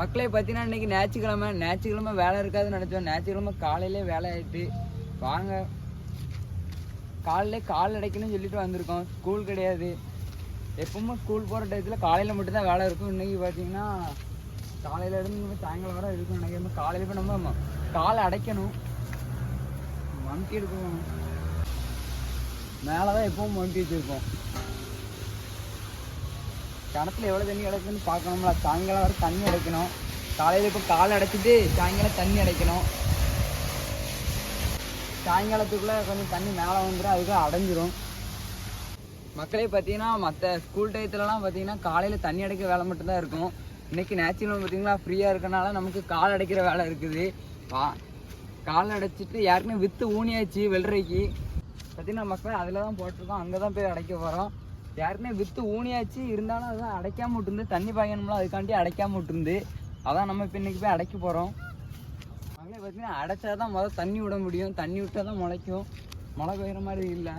மக்களே பார்த்தீங்கன்னா இன்றைக்கி ஞாயிற்றுக்கிழமை வேலை இருக்காதுன்னு நினச்சோம். ஞாயிற்றுக்கிழமை காலையிலே வேலை ஆகிட்டு வாங்க கால் அடைக்கணும்னு சொல்லிட்டு வந்திருக்கோம். ஸ்கூல் கிடையாது, எப்பவுமே ஸ்கூல் போகிற டயத்தில் காலையில் மட்டும்தான் வேலை இருக்கும். இன்றைக்கி பார்த்தீங்கன்னா காலையிலேருந்து சாயங்காலம் வர இருக்கும். நினைக்கிறேன் காலையில் போய் நம்ம காலை அடைக்கணும், மம்டி எடுக்கணும். மேலே தான் எப்பவும் மம்டி வச்சுருக்கோம். கிணத்துல எவ்வளோ தண்ணி கிடைக்குன்னு பார்க்கணும்ல. சாயங்காலம் வர தண்ணி அடைக்கணும். காலையில் இப்போ காலை அடைச்சிட்டு சாயங்காலம் தண்ணி அடைக்கணும். சாயங்காலத்துக்குள்ளே கொஞ்சம் தண்ணி மேலே வந்துடும், அதுக்கு அடைஞ்சிரும். மக்களே பார்த்தீங்கன்னா மற்ற ஸ்கூல் டயத்துலலாம் பார்த்தீங்கன்னா காலையில் தண்ணி அடைக்கிற வேலை மட்டும்தான் இருக்கும். இன்றைக்கி நேச்சுரல் பார்த்தீங்கன்னா ஃப்ரீயாக இருக்கனால நமக்கு கால் அடைக்கிற வேலை இருக்குது. கால் அடைச்சிட்டு யாருக்குமே விற்று ஊனியாச்சு வெள்ளரைக்கு பார்த்தீங்கன்னா மக்களே அதில் தான் போட்டிருக்கோம். அங்கே தான் போய் அடைக்க போகிறோம். யாருக்குமே விற்று ஊனியாச்சு, இருந்தாலும் அதுதான் அடைக்காமல் விட்டுருந்து. தண்ணி பாயணும்ல, அதுக்காண்டி அடைக்காமல் விட்டுருந்து. அதான் நம்ம இப்போ இன்றைக்கி போய் அடைக்க போகிறோம். மக்களே பார்த்தீங்கன்னா அடைச்சா தான் முதல்ல தண்ணி விட முடியும். தண்ணி விட்டால் தான் முளைக்கும். மழை பெய்கிற மாதிரி இல்லை.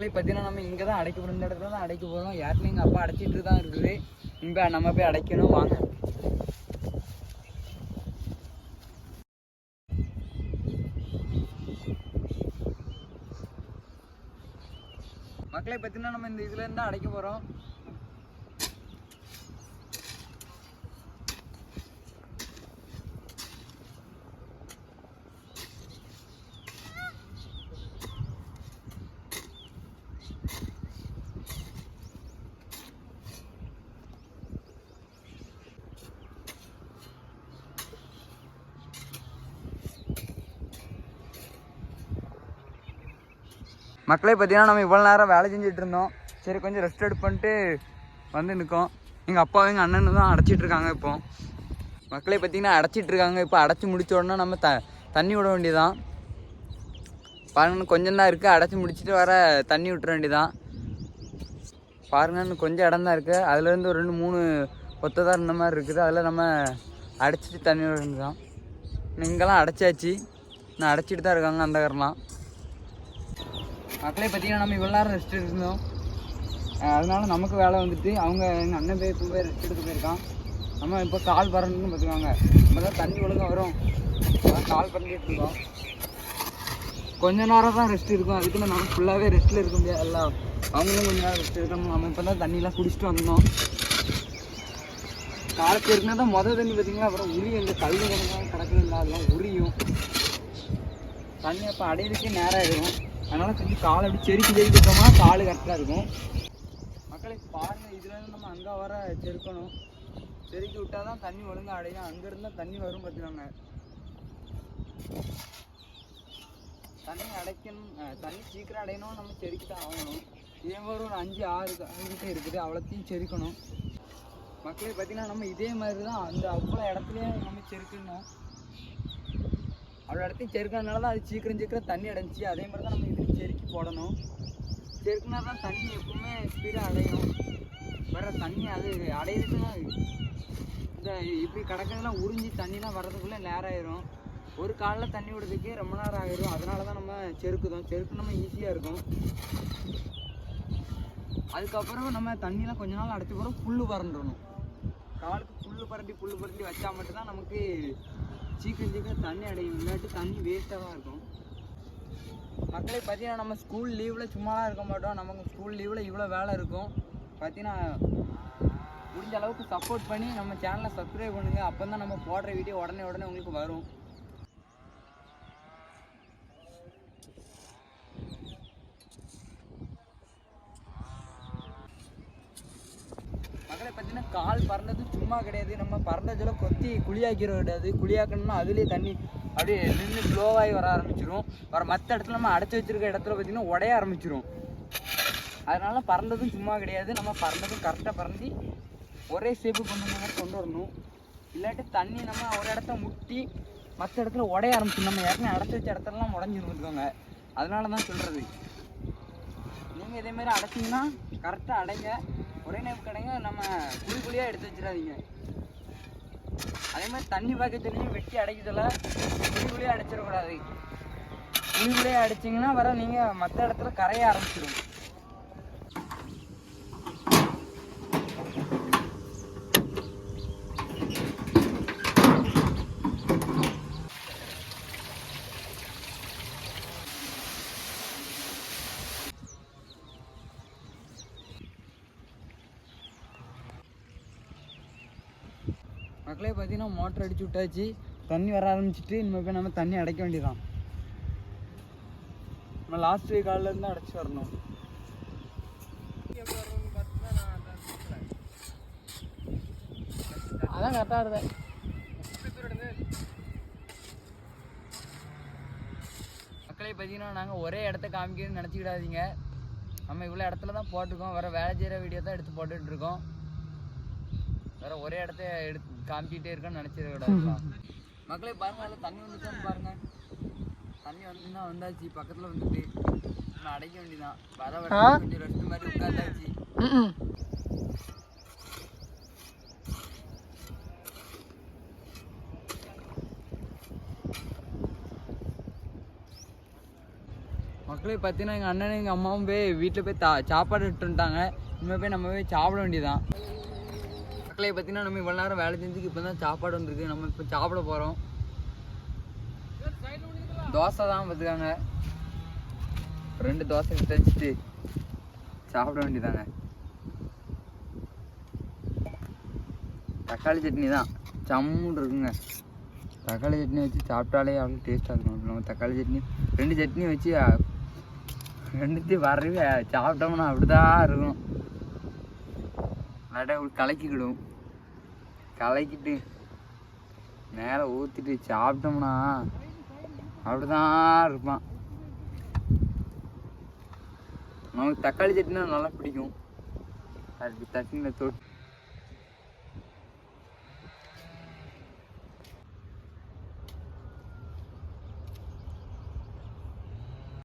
பார்த்தீங்கன்னா நம்ம இங்கே தான் அடைக்க போகிறோம். இந்த இடத்துல தான் அடைக்க போகிறோம். யாருக்குமே எங்கள் அப்பா அடைச்சிட்டு தான் இருக்குது. இங்கே நம்ம போய் அடைக்கணும், வாங்க. மக்களே பார்த்தீங்கன்னா நம்ம இந்த இதுல இருந்தா அடைக்க போறோம். மக்களே பார்த்தீங்கன்னா நம்ம இவ்வளோ நேரம் வேலை செஞ்சுட்டு இருந்தோம். சரி கொஞ்சம் ரெஸ்ட் எடுப்பன்ட்டு வந்து நிற்கோம். எங்கள் அப்பாவும் எங்கள் அண்ணனும் தான் அடைச்சிட்டு இருக்காங்க. இப்போ மக்களே பார்த்தீங்கன்னா அடைச்சிட்டு இருக்காங்க. இப்போ அடைச்சி முடிச்ச உடனே நம்ம தண்ணி விட வேண்டியதான். பாருங்க கொஞ்சம் தான் இருக்குது. அடைச்சி முடிச்சுட்டு வர தண்ணி விட்டுற வேண்டியதான். பாருங்க இன்னும் கொஞ்சம் இடம் தான் இருக்குது. அதுலேருந்து ஒரு 2-3 ஒத்ததாக இருந்த மாதிரி இருக்குது. அதில் நம்ம அடைச்சிட்டு தண்ணி விட வேண்டியதான். இங்கெல்லாம் அடைச்சாச்சு, நான் அடைச்சிட்டு தான் இருக்காங்க அந்த காரெலாம். மக்களே பார்த்தீங்கன்னா நம்ம இவ்வளோ நேரம் ரெஸ்ட் எடுத்துருந்தோம். அதனால நமக்கு வேலை வந்துட்டு அவங்க எங்கள் அண்ணன் போய் ரெஸ்ட் எடுக்க போயிருக்கான். நம்ம இப்போ கால் பறந்துன்னு பார்த்துக்காங்க. நம்ம தான் தண்ணி ஒழுங்காக வரும், அதான் கால் பறந்துட்டு இருக்கோம். கொஞ்ச நேரம் தான் ரெஸ்ட் இருக்கும். அதுக்கு நம்ம ஃபுல்லாகவே ரெஸ்ட்டில் இருக்க முடியாது. எல்லாம் அவங்களும் கொஞ்சம் நேரம் ரெஸ்ட் எடுக்கணும். நம்ம இப்போ தான் தண்ணியெலாம் குடிச்சிட்டு வந்தோம். காலத்து இருக்குன்னா தான் தண்ணி பார்த்திங்கன்னா அப்புறம் உரியும். இந்த கல் கிடக்குது இல்லை, அதெல்லாம் உரியும். தண்ணி அப்போ அடையிறதுக்கே நேரம் ஆகிடும். அதனால் கொஞ்சம் காலை அப்படி செருக்கிட்டோம்னா கால் கரெக்டாக இருக்கும். மக்களுக்கு பாருங்கள், இதுலேருந்து நம்ம அங்கே வர செருக்கணும். செருக்கி விட்டால் தான் தண்ணி ஒழுங்காக அடையும். அங்கேருந்தால் தண்ணி வரும் பார்த்துக்கோங்க. தண்ணி அடைக்கணும், தண்ணி சீக்கிரம் அடையணும். நம்ம செருக்கி தான் ஆகணும். இதே மாதிரி ஒரு 5-6 கிட்ட இருக்குது, அவ்வளோத்தையும் செருக்கணும். மக்களே பார்த்தீங்கன்னா நம்ம இதே மாதிரி தான் அந்த அவ்வளோ இடத்துலையே நம்ம செருக்கணும். அவ்வளோ இடத்தையும் செருக்கிறதுனால தான் அது சீக்கிரம் தண்ணி அடைஞ்சி. அதே மாதிரி தான் நம்ம இதுக்கு செருக்கி போடணும். செருக்குனா தான் தண்ணி எப்பவுமே ஸ்பீடாக அடையும். வர தண்ணி அது அடையிறதுன்னா இந்த இப்படி கிடக்கிறதுலாம் உறிஞ்சி தண்ணிலாம் வர்றதுக்குள்ளே நேரம் ஆயிரும். ஒரு காலில் தண்ணி விடுறதுக்கே ரொம்ப நேரம் ஆகிடும். அதனால தான் நம்ம செருக்குதோம். செருக்கு நம்ம ஈஸியாக இருக்கும். அதுக்கப்புறம் நம்ம தண்ணியெலாம் கொஞ்ச நாள் அடைச்சி போகிறோம். புல் பரண்டணும். காலுக்கு புல் பரண்டி வச்சா மட்டும்தான் நமக்கு சீக்கிரம் தண்ணி அடையும். இல்லாட்டி தண்ணி வேஸ்ட்டாக தான் இருக்கும். மக்களே பார்த்தீங்கன்னா நம்ம ஸ்கூல் லீவில் சும்மாலாம் இருக்க மாட்டோம். நமக்கு ஸ்கூல் லீவில் இவ்வளோ வேலை இருக்கும். பார்த்தீங்கன்னா முடிஞ்ச அளவுக்கு சப்போர்ட் பண்ணி நம்ம சேனலை சப்ஸ்கிரைப் பண்ணுங்கள். அப்போ தான் நம்ம போடுற வீடியோ உடனே உங்களுக்கு வரும். மக்களே பார்த்தீங்கன்னா கால் பறந்தது சும்மா கிடையாது. நம்ம பறந்ததில் கொத்தி குழியாக்கிற கிடையாது. குழியாக்கணும்னா அதுலேயே தண்ணி அப்படியே நின்று ஸ்லோவாகி வர ஆரம்பிச்சிடும். மற்ற இடத்துல நம்ம அடைச்சி வச்சிருக்க இடத்துல பார்த்தீங்கன்னா உடைய ஆரம்பிச்சிடும். அதனால பறந்ததும் சும்மா கிடையாது. நம்ம பறந்ததும் கரெக்டாக பறந்து ஒரே ஷேப்பு கொண்டு வரணும். இல்லாட்டி தண்ணி நம்ம ஒரு இடத்த முட்டி மற்ற இடத்துல உடைய ஆரம்பிச்சிடும். நம்ம ஏற்கனவே அடைச்சி வச்ச இடத்துலலாம் உடஞ்சிருந்துக்கோங்க. அதனால தான் சொல்கிறது. நீங்கள் இதேமாரி அடைச்சிங்கன்னா கரெக்டாக அடைங்க. ஒரே நேரம் கடைங்க. நம்ம குழியாக எடுத்து வச்சிடாதீங்க. அதே மாதிரி தண்ணி பாக்கத்துலேயும் வெட்டி அடைக்கிறதுல குழியாக அடைச்சிடக்கூடாது. குழியாக அடைச்சிங்கன்னா வர நீங்கள் மற்ற இடத்துல கரைய ஆரம்பிச்சிடும். மக்களே பார்த்தீங்கன்னா மோட்டர் அடிச்சு விட்டாச்சு, தண்ணி வர ஆரம்பிச்சிட்டு இனிமேல் போய் நம்ம தண்ணி அடைக்க வேண்டியதான். நம்ம லாஸ்ட் வீக் காலிலேருந்து அடைச்சி வரணும். அதான் கரெக்டாக இருந்தேன். மக்களே பார்த்தீங்கன்னா நாங்கள் ஒரே இடத்த காமிக்கணும்னு நினச்சிக்கிடாதீங்க. நம்ம இவ்வளோ இடத்துல தான் போட்டிருக்கோம், வேறு வேலை செய்கிற வீடியோ தான் எடுத்து போட்டுட்ருக்கோம். வேறு ஒரே இடத்த எடுத்து காமிச்சிக்கிட்டே இருக்கோன்னு நினச்சிடக்கூடாது. மக்களே பாருங்கள், அதில் தண்ணி வந்துச்சான்னு பாருங்கள். தண்ணி வந்துன்னா வந்தாச்சு, பக்கத்தில் வந்துட்டு நான் அடைக்க வேண்டியதான். வர கொஞ்சம் ரெஸ்ட் மாதிரி உட்காந்தாச்சு. மக்களே பார்த்தீங்கன்னா எங்கள் அண்ணனும் எங்கள் அம்மாவும் போய் வீட்டில் போய் சாப்பாடு விட்டுட்டாங்க. இனிமேல் போய் நம்ம போய் சாப்பிட வேண்டியதான். மக்களே பார்த்தீங்கன்னா நம்ம இவ்வளோ நேரம் வேலை செஞ்சுக்கு இப்போ தான் சாப்பாடு வந்துருக்கு. நம்ம இப்போ சாப்பிட போகிறோம். தோசை தான் பார்த்துக்காங்க, 2 தோசை எடுத்து வச்சுட்டு சாப்பிட வேண்டியதாங்க. தக்காளி சட்னி தான் சம்முன்னு இருக்குங்க. தக்காளி சட்னி வச்சு சாப்பிட்டாலே அவ்வளோ டேஸ்ட்டாக இருக்கும். நம்ம தக்காளி சட்னி 2 சட்னி வச்சு 2த்தையும் வரவே சாப்பிட்டோம்னா அப்படிதான் இருக்கும். லைட்டாக கலக்கிக்கிடும், கலக்கிட்டு மேலே ஊற்றிட்டு சாப்பிட்டோம்னா அப்படிதான் இருப்பான். நமக்கு தக்காளி சட்னினா நல்லா பிடிக்கும். அதுக்கு சட்னியில் தொட்டு